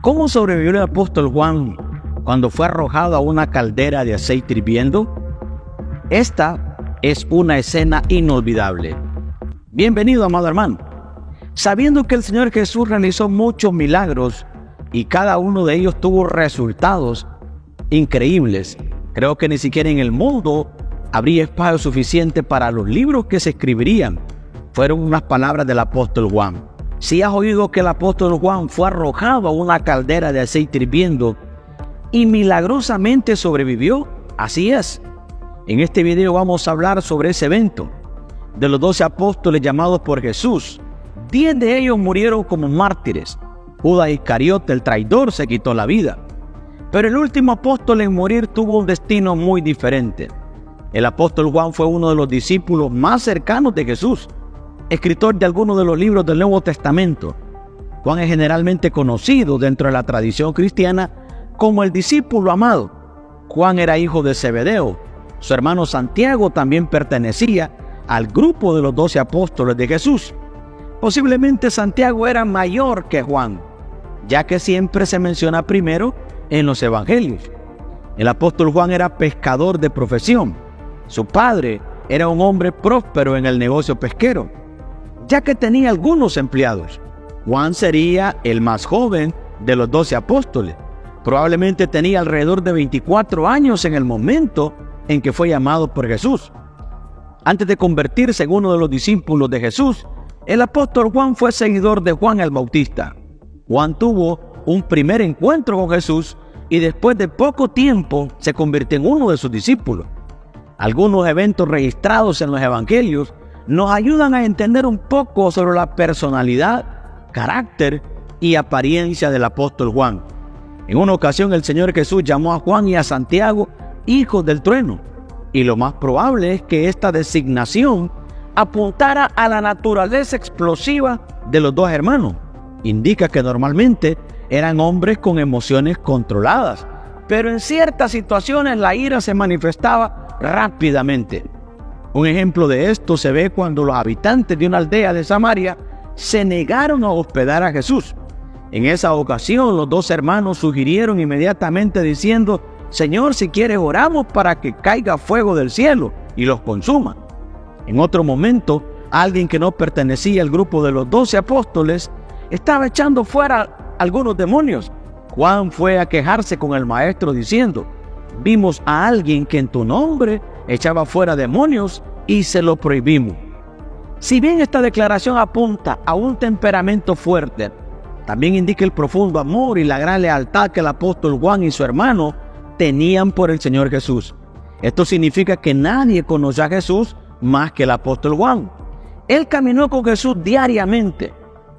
¿Cómo sobrevivió el apóstol Juan cuando fue arrojado a una caldera de aceite hirviendo? Esta es una escena inolvidable. Bienvenido, amado hermano. Sabiendo que el Señor Jesús realizó muchos milagros y cada uno de ellos tuvo resultados increíbles, creo que ni siquiera en el mundo habría espacio suficiente para los libros que se escribirían. Fueron unas palabras del apóstol Juan. Si has oído que el apóstol Juan fue arrojado a una caldera de aceite hirviendo y milagrosamente sobrevivió, así es. En este video vamos a hablar sobre ese evento. De los 12 apóstoles llamados por Jesús, 10 de ellos murieron como mártires. Judas Iscariote, el traidor, se quitó la vida. Pero el último apóstol en morir tuvo un destino muy diferente. El apóstol Juan fue uno de los discípulos más cercanos de Jesús, escritor de algunos de los libros del Nuevo Testamento. Juan es generalmente conocido dentro de la tradición cristiana como el discípulo amado. Juan era hijo de Zebedeo. Su hermano Santiago también pertenecía al grupo de los 12 apóstoles de Jesús. Posiblemente Santiago era mayor que Juan, ya que siempre se menciona primero en los evangelios. El apóstol Juan era pescador de profesión. Su padre era un hombre próspero en el negocio pesquero, ya que tenía algunos empleados. Juan sería el más joven de los 12 apóstoles. Probablemente tenía alrededor de 24 años en el momento en que fue llamado por Jesús. Antes de convertirse en uno de los discípulos de Jesús, el apóstol Juan fue seguidor de Juan el Bautista. Juan tuvo un primer encuentro con Jesús y después de poco tiempo se convirtió en uno de sus discípulos. Algunos eventos registrados en los evangelios nos ayudan a entender un poco sobre la personalidad, carácter y apariencia del apóstol Juan. En una ocasión el Señor Jesús llamó a Juan y a Santiago hijos del trueno, y lo más probable es que esta designación apuntara a la naturaleza explosiva de los dos hermanos. Indica que normalmente eran hombres con emociones controladas, pero en ciertas situaciones la ira se manifestaba rápidamente. Un ejemplo de esto se ve cuando los habitantes de una aldea de Samaria se negaron a hospedar a Jesús. En esa ocasión los dos hermanos sugirieron inmediatamente diciendo: Señor, si quieres oramos para que caiga fuego del cielo y los consuma. En otro momento, alguien que no pertenecía al grupo de los 12 apóstoles estaba echando fuera algunos demonios. Juan fue a quejarse con el maestro diciendo: vimos a alguien que en tu nombre echaba fuera demonios y se lo prohibimos. Si bien esta declaración apunta a un temperamento fuerte, también indica el profundo amor y la gran lealtad que el apóstol Juan y su hermano tenían por el Señor Jesús. Esto significa que nadie conoció a Jesús más que el apóstol Juan. Él caminó con Jesús diariamente.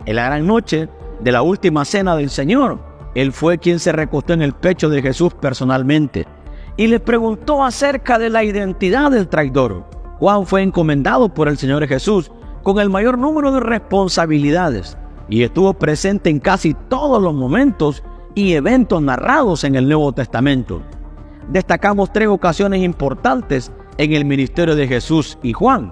En la gran noche de la última cena del Señor, él fue quien se recostó en el pecho de Jesús personalmente y le preguntó acerca de la identidad del traidor. Juan fue encomendado por el Señor Jesús con el mayor número de responsabilidades y estuvo presente en casi todos los momentos y eventos narrados en el Nuevo Testamento. Destacamos 3 ocasiones importantes en el ministerio de Jesús y Juan.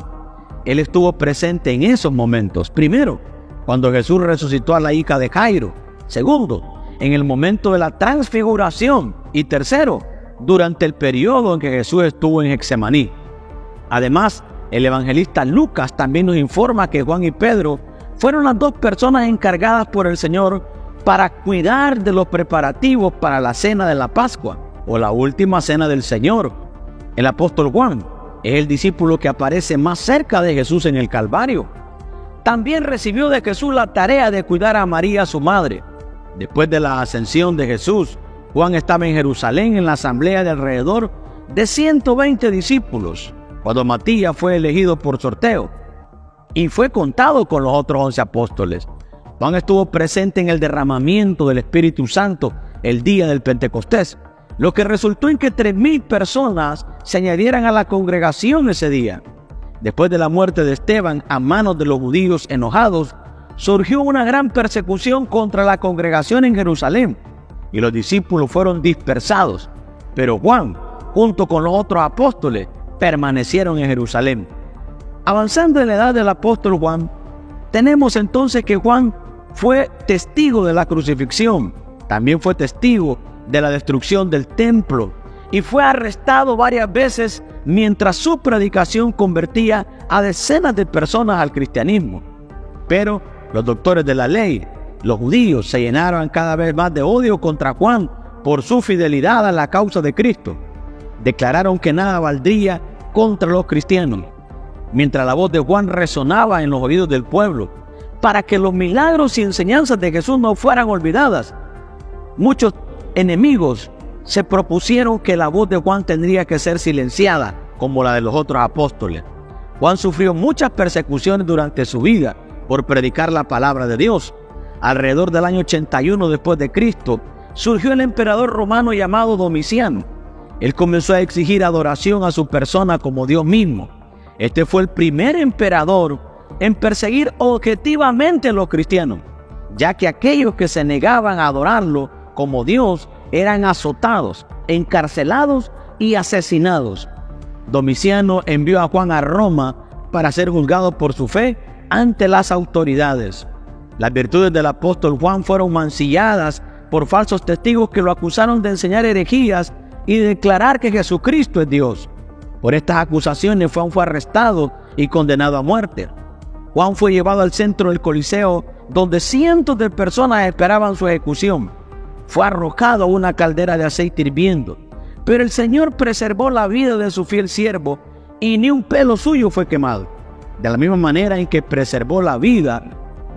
Él estuvo presente en esos momentos. Primero, cuando Jesús resucitó a la hija de Jairo. Segundo, en el momento de la transfiguración. Y tercero, durante el periodo en que Jesús estuvo en Getsemaní. Además, el evangelista Lucas también nos informa que Juan y Pedro fueron las 2 personas encargadas por el Señor para cuidar de los preparativos para la cena de la Pascua o la última cena del Señor. El apóstol Juan es el discípulo que aparece más cerca de Jesús en el Calvario. También recibió de Jesús la tarea de cuidar a María, su madre. Después de la ascensión de Jesús, Juan estaba en Jerusalén en la asamblea de alrededor de 120 discípulos, cuando Matías fue elegido por sorteo y fue contado con los otros 11 apóstoles. Juan estuvo presente en el derramamiento del Espíritu Santo el día del Pentecostés, lo que resultó en que 3,000 personas se añadieran a la congregación ese día. Después de la muerte de Esteban a manos de los judíos enojados, surgió una gran persecución contra la congregación en Jerusalén y los discípulos fueron dispersados. Pero Juan, junto con los otros apóstoles, permanecieron en Jerusalén. Avanzando en la edad del apóstol Juan, tenemos entonces que Juan fue testigo de la crucifixión También fue testigo de la destrucción del templo y fue arrestado varias veces mientras su predicación convertía a decenas de personas al cristianismo. Pero los doctores de la ley, los judíos, se llenaron cada vez más de odio contra Juan por su fidelidad a la causa de Cristo. Declararon que nada valdría contra los cristianos, mientras la voz de Juan resonaba en los oídos del pueblo. Para que los milagros y enseñanzas de Jesús no fueran olvidadas, muchos enemigos se propusieron que la voz de Juan tendría que ser silenciada, como la de los otros apóstoles. Juan sufrió muchas persecuciones durante su vida por predicar la palabra de Dios. Alrededor del año 81 después de Cristo, surgió el emperador romano llamado Domiciano. Él comenzó a exigir adoración a su persona como Dios mismo. Este fue el primer emperador en perseguir objetivamente a los cristianos, ya que aquellos que se negaban a adorarlo como Dios eran azotados, encarcelados y asesinados. Domiciano envió a Juan a Roma para ser juzgado por su fe ante las autoridades. Las virtudes del apóstol Juan fueron mancilladas por falsos testigos que lo acusaron de enseñar herejías y de declarar que Jesucristo es Dios. Por estas acusaciones Juan fue arrestado y condenado a muerte. Juan fue llevado al centro del Coliseo, donde cientos de personas esperaban su ejecución. Fue arrojado a una caldera de aceite hirviendo, pero el Señor preservó la vida de su fiel siervo y ni un pelo suyo fue quemado, de la misma manera en que preservó la vida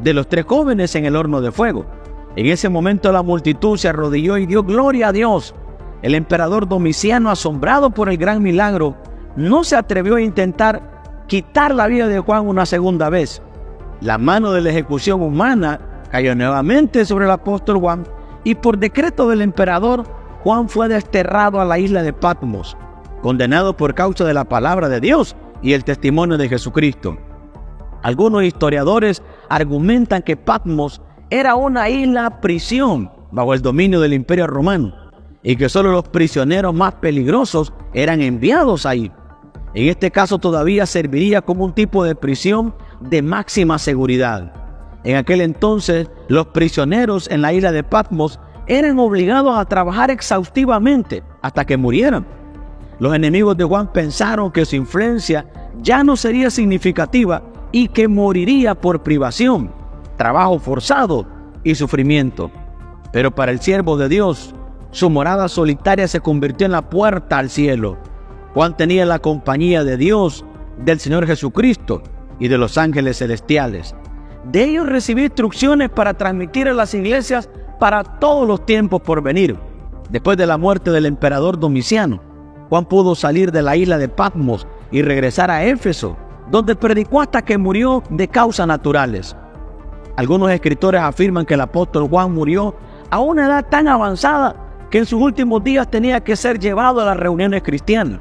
de los 3 jóvenes en el horno de fuego. En ese momento la multitud se arrodilló y dio gloria a Dios. El emperador Domiciano, asombrado por el gran milagro, no se atrevió a intentar quitar la vida de Juan una segunda vez. La mano de la ejecución humana cayó nuevamente sobre el apóstol Juan y por decreto del emperador, Juan fue desterrado a la isla de Patmos, condenado por causa de la palabra de Dios y el testimonio de Jesucristo. Algunos historiadores argumentan que Patmos era una isla prisión bajo el dominio del Imperio Romano y que solo los prisioneros más peligrosos eran enviados ahí. En este caso todavía serviría como un tipo de prisión de máxima seguridad. En aquel entonces, los prisioneros en la isla de Patmos eran obligados a trabajar exhaustivamente hasta que murieran. Los enemigos de Juan pensaron que su influencia ya no sería significativa y que moriría por privación, trabajo forzado y sufrimiento. Pero para el siervo de Dios, su morada solitaria se convirtió en la puerta al cielo. Juan tenía la compañía de Dios, del Señor Jesucristo y de los ángeles celestiales. De ellos recibió instrucciones para transmitir a las iglesias para todos los tiempos por venir. Después de la muerte del emperador Domiciano, Juan pudo salir de la isla de Patmos y regresar a Éfeso, donde predicó hasta que murió de causas naturales. Algunos escritores afirman que el apóstol Juan murió a una edad tan avanzada que en sus últimos días tenía que ser llevado a las reuniones cristianas.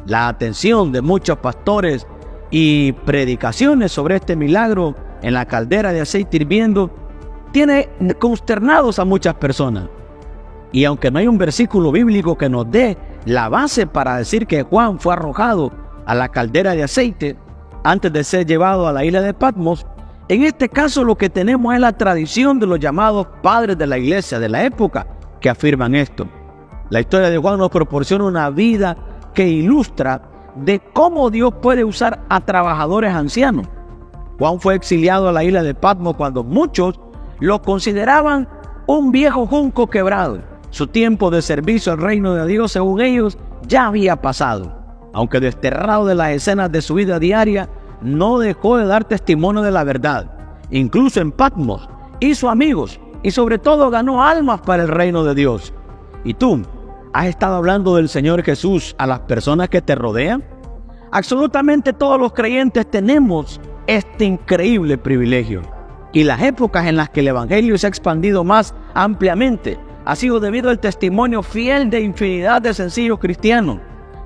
La atención de muchos pastores y predicaciones sobre este milagro en la caldera de aceite hirviendo tiene consternados a muchas personas. Y aunque no hay un versículo bíblico que nos dé la base para decir que Juan fue arrojado a la caldera de aceite antes de ser llevado a la isla de Patmos, en este caso lo que tenemos es la tradición de los llamados padres de la iglesia de la época que afirman esto. La historia de Juan nos proporciona una vida que ilustra de cómo Dios puede usar a trabajadores ancianos. Juan fue exiliado a la isla de Patmos cuando muchos lo consideraban un viejo junco quebrado. Su tiempo de servicio al reino de Dios, según ellos, ya había pasado. Aunque desterrado de las escenas de su vida diaria, no dejó de dar testimonio de la verdad. Incluso en Patmos hizo amigos y sobre todo ganó almas para el reino de Dios. ¿Y tú? ¿Has estado hablando del Señor Jesús a las personas que te rodean? Absolutamente todos los creyentes tenemos este increíble privilegio. Y las épocas en las que el Evangelio se ha expandido más ampliamente ha sido debido al testimonio fiel de infinidad de sencillos cristianos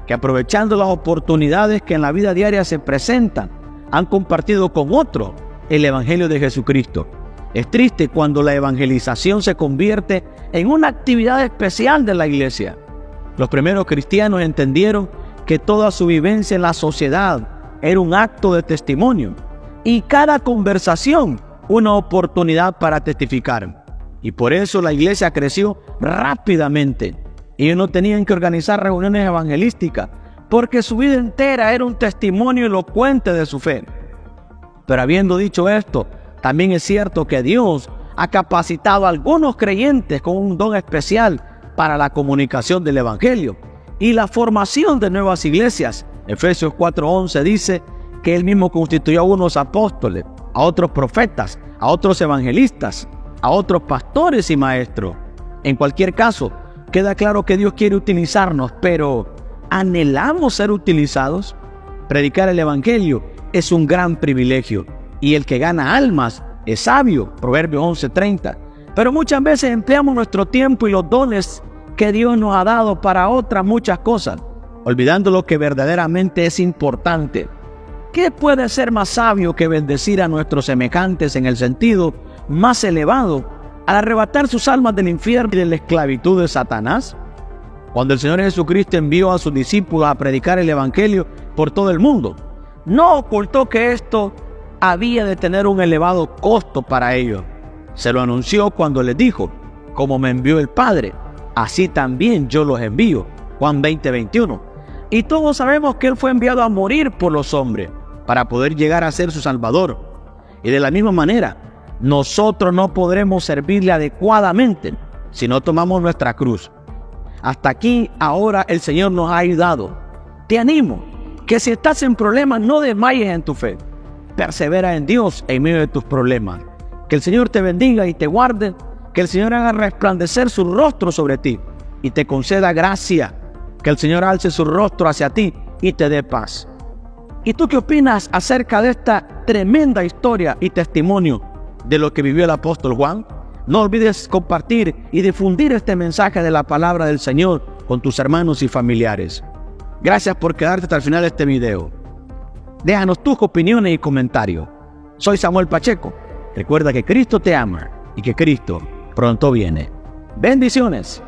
que, aprovechando las oportunidades que en la vida diaria se presentan, han compartido con otros el Evangelio de Jesucristo. Es triste cuando la evangelización se convierte en una actividad especial de la iglesia. Los primeros cristianos entendieron que toda su vivencia en la sociedad era un acto de testimonio y cada conversación una oportunidad para testificar. Y por eso la iglesia creció rápidamente. Ellos no tenían que organizar reuniones evangelísticas, porque su vida entera era un testimonio elocuente de su fe. Pero habiendo dicho esto, también es cierto que Dios ha capacitado a algunos creyentes con un don especial para la comunicación del evangelio y la formación de nuevas iglesias. Efesios 4:11 dice que Él mismo constituyó a unos apóstoles, a otros profetas, a otros evangelistas, a otros pastores y maestros. En cualquier caso, queda claro que Dios quiere utilizarnos, pero ¿anhelamos ser utilizados? Predicar el evangelio es un gran privilegio, y el que gana almas es sabio, Proverbios 11:30. Pero muchas veces empleamos nuestro tiempo y los dones que Dios nos ha dado para otras muchas cosas, olvidando lo que verdaderamente es importante. ¿Qué puede ser más sabio que bendecir a nuestros semejantes en el sentido más elevado al arrebatar sus almas del infierno y de la esclavitud de Satanás? Cuando el Señor Jesucristo envió a sus discípulos a predicar el evangelio por todo el mundo, no ocultó que esto había de tener un elevado costo para ellos. Se lo anunció cuando les dijo: como me envió el Padre, así también yo los envío. Juan 20:21. Y todos sabemos que Él fue enviado a morir por los hombres, para poder llegar a ser su Salvador. Y de la misma manera, nosotros no podremos servirle adecuadamente si no tomamos nuestra cruz. Hasta aquí, ahora el Señor nos ha ayudado. Te animo que si estás en problemas, no desmayes en tu fe. Persevera en Dios en medio de tus problemas. Que el Señor te bendiga y te guarde. Que el Señor haga resplandecer su rostro sobre ti y te conceda gracia. Que el Señor alce su rostro hacia ti y te dé paz. ¿Y tú qué opinas acerca de esta tremenda historia y testimonio de lo que vivió el apóstol Juan? No olvides compartir y difundir este mensaje de la palabra del Señor con tus hermanos y familiares. Gracias por quedarte hasta el final de este video. Déjanos tus opiniones y comentarios. Soy Samuel Pacheco. Recuerda que Cristo te ama y que Cristo pronto viene. Bendiciones.